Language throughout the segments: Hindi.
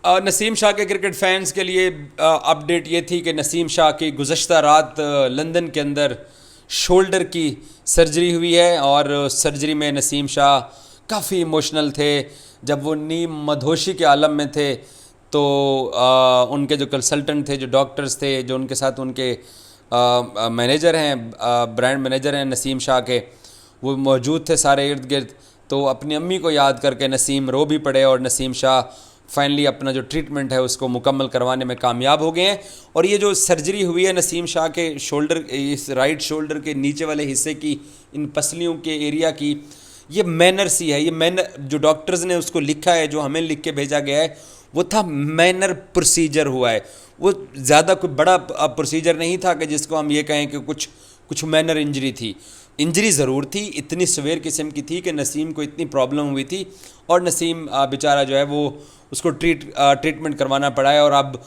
नसीम शाह के क्रिकेट फैंस के लिए अपडेट ये थी कि नसीम शाह की गुज़श्ता रात लंदन के अंदर शोल्डर की सर्जरी हुई है, और सर्जरी में नसीम शाह काफ़ी इमोशनल थे। जब वो नीम मधोशी के आलम में थे तो उनके जो कंसल्टेंट थे, जो डॉक्टर्स थे, जो उनके साथ उनके मैनेजर हैं, ब्रांड मैनेजर हैं नसीम शाह के, वो मौजूद थे सारे इर्द गिर्द। तो अपनी अम्मी को याद करके नसीम रो भी पड़े, और नसीम शाह फाइनली अपना जो ट्रीटमेंट है उसको मुकम्मल करवाने में कामयाब हो गए हैं। और ये जो सर्जरी हुई है नसीम शाह के शोल्डर, इस राइट शोल्डर के नीचे वाले हिस्से की, इन पसलियों के एरिया की, ये मैनर सी है। ये मैनर जो डॉक्टर्स ने उसको लिखा है, जो हमें लिख के भेजा गया है, वो था मैनर प्रोसीजर हुआ है। वो ज़्यादा कोई बड़ा प्रोसीजर नहीं था कि जिसको हम ये कहें कि कुछ मैनर इंजरी थी। इंजरी ज़रूर थी, इतनी सवेर किस्म की थी कि नसीम को इतनी प्रॉब्लम हुई थी, और नसीम बेचारा जो है वो उसको ट्रीटमेंट करवाना पड़ा है। और अब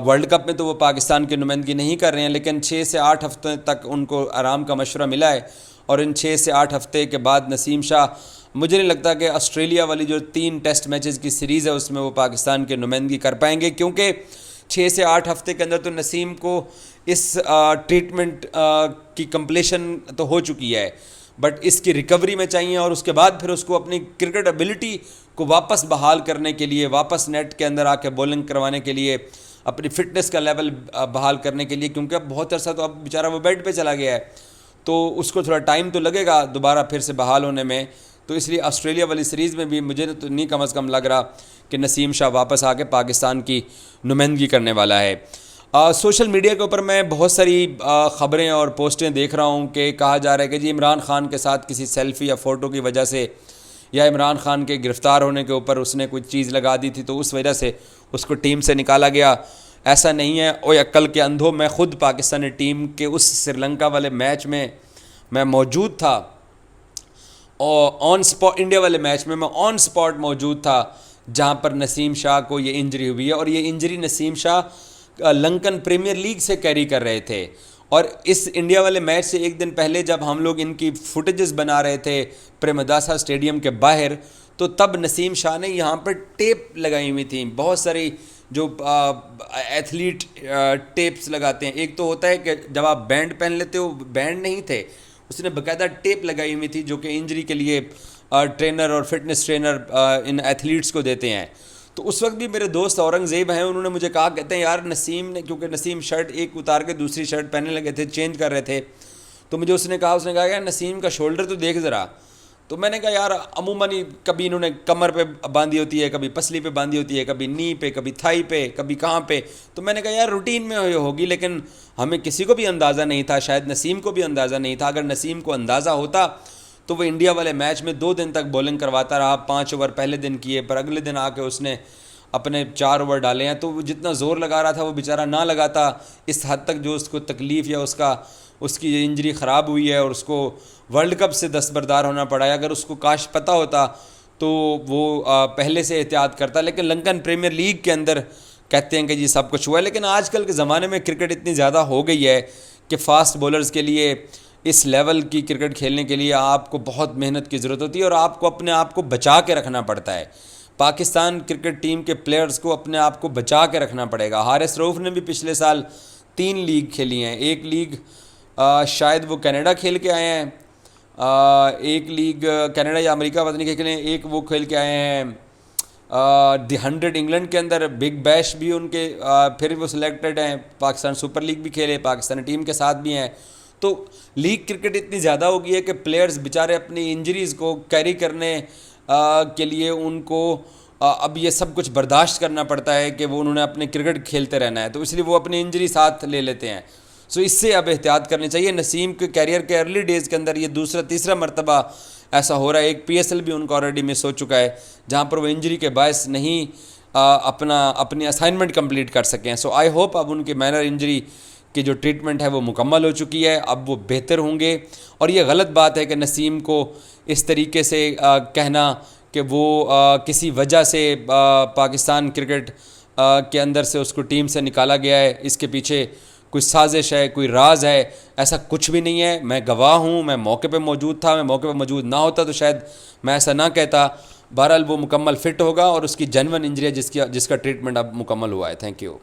वर्ल्ड कप में तो वो पाकिस्तान की नुमाइंदगी नहीं कर रहे हैं, लेकिन 6 से 8 हफ्ते तक उनको आराम का मशवरा मिला है। और इन 6 से 8 हफ्ते के बाद नसीम शाह, मुझे नहीं लगता कि ऑस्ट्रेलिया वाली जो 3 टेस्ट मैचेस की सीरीज़ है उसमें वो पाकिस्तान की नुमाइंदगी कर पाएंगे, क्योंकि 6 से 8 हफ्ते के अंदर तो नसीम को इस ट्रीटमेंट की कंप्लीशन तो हो चुकी है, बट इसकी रिकवरी में चाहिए, और उसके बाद फिर उसको अपनी क्रिकेट एबिलिटी को वापस बहाल करने के लिए, वापस नेट के अंदर आके बॉलिंग करवाने के लिए, अपनी फ़िटनेस का लेवल बहाल करने के लिए, क्योंकि अब बहुत अरसा तो अब बेचारा वो बेड पे चला गया है, तो उसको थोड़ा टाइम तो लगेगा दोबारा फिर से बहाल होने में। तो इसलिए ऑस्ट्रेलिया वाली सीरीज़ में भी मुझे तो नहीं कम अज़ कम लग रहा कि नसीम शाह वापस आके पाकिस्तान की नुमाइंदगी करने वाला है। सोशल मीडिया के ऊपर मैं बहुत सारी ख़बरें और पोस्टें देख रहा हूँ कि कहा जा रहा है कि जी इमरान खान के साथ किसी सेल्फ़ी या फ़ोटो की वजह से, या इमरान खान के गिरफ़्तार होने के ऊपर उसने कोई चीज़ लगा दी थी तो उस वजह से उसको टीम से निकाला गया। ऐसा नहीं है। ओए अक्ल के अंधों, मैं ख़ुद पाकिस्तानी टीम के उस श्रीलंका वाले मैच में मैं मौजूद था, और ऑन स्पॉट इंडिया वाले मैच में मैं ऑन स्पॉट मौजूद था जहाँ पर नसीम शाह को ये इंजरी हुई है। और ये injury Naseem Shah Lankan Premier League से कैरी कर रहे थे, और इस इंडिया वाले मैच से एक दिन पहले जब हम लोग इनकी फुटेजेस बना रहे थे प्रेमदासा स्टेडियम के बाहर, तो तब नसीम शाह ने यहाँ पर टेप लगाई हुई थी, बहुत सारी जो एथलीट टेप्स लगाते हैं। एक तो होता है कि जब आप बैंड पहन लेते हो, बैंड नहीं थे, उसने बाकायदा टेप लगाई हुई थी जो कि इंजरी के लिए ट्रेनर और फिटनेस ट्रेनर इन एथलीट्स को देते हैं। तो उस वक्त भी मेरे दोस्त औरंगज़ेब हैं, उन्होंने मुझे कहा, कहते हैं यार नसीम ने, क्योंकि नसीम शर्ट एक उतार के दूसरी शर्ट पहनने लगे थे, चेंज कर रहे थे, तो मुझे उसने कहा यार नसीम का शोल्डर तो देख ज़रा। तो मैंने कहा यार अमूमन ही कभी इन्होंने कमर पे बांधी होती है, कभी पसली पे बांधी होती है, कभी नी पे, कभी थाई पे, कभी कहाँ पे। तो मैंने कहा यार रूटीन में होगी, लेकिन हमें किसी को भी अंदाज़ा नहीं था, शायद नसीम को भी अंदाज़ा नहीं था। अगर नसीम को अंदाज़ा होता तो वो इंडिया वाले मैच में 2 दिन तक बॉलिंग करवाता रहा। 5 ओवर पहले दिन किए, पर अगले दिन आके उसने अपने 4 ओवर डाले हैं। तो वो जितना ज़ोर लगा रहा था वो बेचारा ना लगाता, इस हद तक जो उसको तकलीफ़ या उसकी इंजरी ख़राब हुई है और उसको वर्ल्ड कप से दस्तबरदार होना पड़ा है। अगर उसको काश पता होता तो वो पहले से एहतियात करता। लेकिन लंकन प्रीमियर लीग के अंदर कहते हैं कि जी सब कुछ हुआ है। लेकिन आजकल के ज़माने में क्रिकेट इतनी ज़्यादा हो गई है कि फ़ास्ट बॉलर्स के लिए, इस लेवल की क्रिकेट खेलने के लिए आपको बहुत मेहनत की ज़रूरत होती है, और आपको अपने आप को बचा के रखना पड़ता है। पाकिस्तान क्रिकेट टीम के प्लेयर्स को अपने आप को बचा के रखना पड़ेगा। हारिस रऊफ़ ने भी पिछले साल 3 लीग खेली हैं। एक लीग शायद वो कनाडा खेल के आए हैं, एक लीग कनाडा या अमेरिका पता नहीं खेले, एक वो खेल के आए हैं द 100 इंग्लैंड के अंदर, बिग बैश भी उनके, फिर वो सिलेक्टेड हैं, पाकिस्तान सुपर लीग भी खेले, पाकिस्तानी टीम के साथ भी हैं। तो लीग क्रिकेट इतनी ज़्यादा हो गई है कि प्लेयर्स बेचारे अपनी इंजरीज़ को कैरी करने के लिए उनको अब ये सब कुछ बर्दाश्त करना पड़ता है कि वो उन्होंने अपने क्रिकेट खेलते रहना है, तो इसलिए वो अपनी इंजरी साथ ले लेते हैं। सो इससे अब एहतियात करनी चाहिए। नसीम के कैरियर के अर्ली डेज़ के अंदर ये दूसरा तीसरा मरतबा ऐसा हो रहा है। एक PSL भी उनको ऑलरेडी मिस हो चुका है जहाँ पर वो इंजरी के बायस नहीं अपनी असाइनमेंट कंप्लीट कर सकें। सो आई होप अब उनकी माइनर इंजरी की जो ट्रीटमेंट है वो मुकम्मल हो चुकी है, अब वो बेहतर होंगे। और ये गलत बात है कि नसीम को इस तरीके से कहना कि वो किसी वजह से पाकिस्तान क्रिकेट के अंदर से उसको टीम से निकाला गया है, इसके पीछे कोई साजिश है, कोई राज है, ऐसा कुछ भी नहीं है। मैं गवाह हूँ, मैं मौके पे मौजूद था, मैं मौके पे मौजूद ना होता तो शायद मैं ऐसा ना कहता। बहरहाल वो मुकम्मल फ़िट होगा और उसकी जेन्युइन इंजरी है जिसका ट्रीटमेंट अब मुकम्मल हुआ है। Thank you.